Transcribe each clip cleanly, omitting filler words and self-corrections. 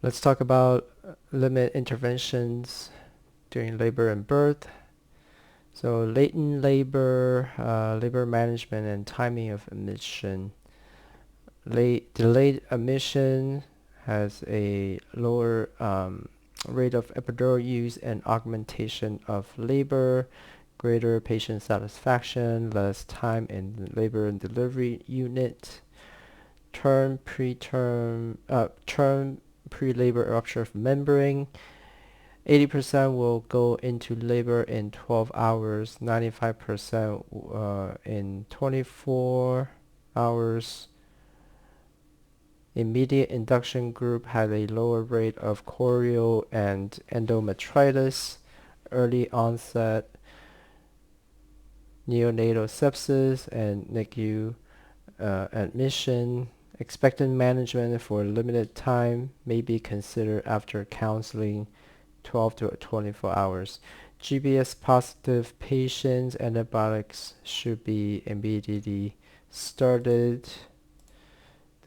Let's talk about limit interventions during labor and birth. So latent labor, labor management and timing of admission. Delayed admission has a lower rate of epidural use and augmentation of labor, greater patient satisfaction, less time in labor and delivery unit, term pre-labor rupture of membrane. 80% will go into labor in 12 hours, 95% in 24 hours. Immediate induction group had a lower rate of choreo and endometritis, early onset neonatal sepsis, and NICU admission. Expectant management for limited time may be considered after counseling 12 to 24 hours. GBS positive patients, antibiotics should be immediately started.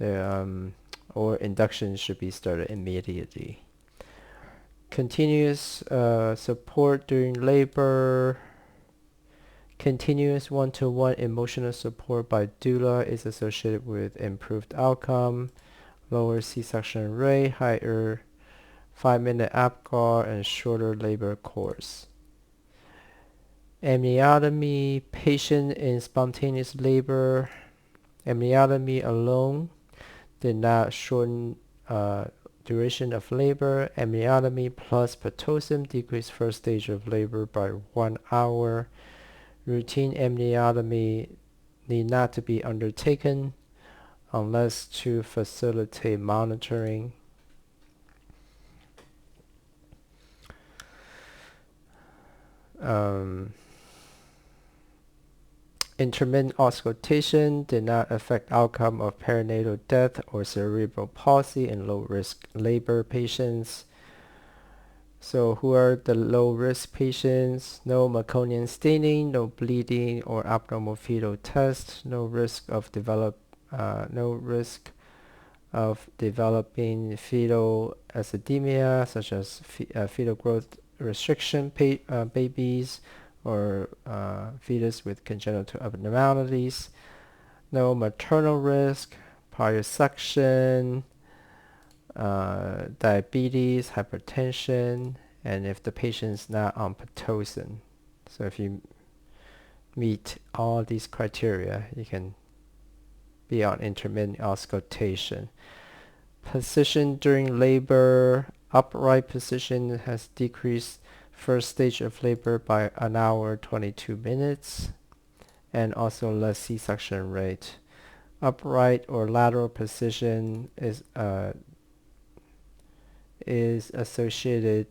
Or induction should be started immediately. Continuous support during labor. Continuous one-to-one emotional support by doula is associated with improved outcome, lower C-section rate, higher 5-minute APGAR, and shorter labor course. Amniotomy, patient in spontaneous labor. Amniotomy alone did not shorten duration of labor. Amniotomy plus Pitocin decreased first stage of labor by 1 hour. Routine amniotomy need not to be undertaken unless to facilitate monitoring. Intermittent auscultation did not affect outcome of perinatal death or cerebral palsy in low-risk labor patients. So who are the low-risk patients? No meconium staining, no bleeding or abnormal fetal test, no risk of developing fetal acidemia, such as fetal growth restriction babies, or fetus with congenital abnormalities. No maternal risk, prior suction, diabetes, hypertension, and if the patient's not on Pitocin. So if you meet all these criteria, you can be on intermittent auscultation. Position during labor, upright position has decreased first stage of labor by 1 hour 22 minutes, and also less C-section rate. Upright or lateral position is associated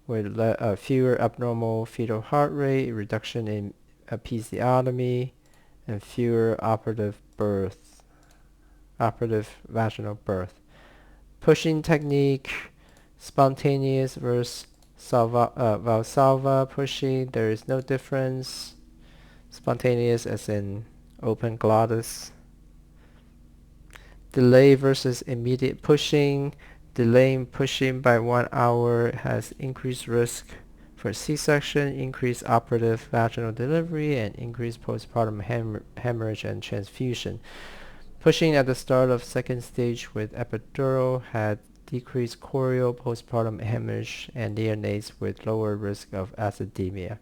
with fewer abnormal fetal heart rate, reduction in episiotomy, and fewer operative vaginal birth. Pushing technique, spontaneous versus Valsalva pushing, there is no difference. Spontaneous as in open glottis. Delay versus immediate pushing. Delaying pushing by 1 hour has increased risk for C-section, increased operative vaginal delivery, and increased postpartum hemorrhage and transfusion. Pushing at the start of second stage with epidural had decreased choreo, postpartum hemorrhage, and neonates with lower risk of acidemia.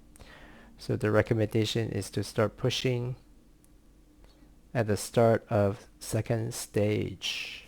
So the recommendation is to start pushing at the start of second stage.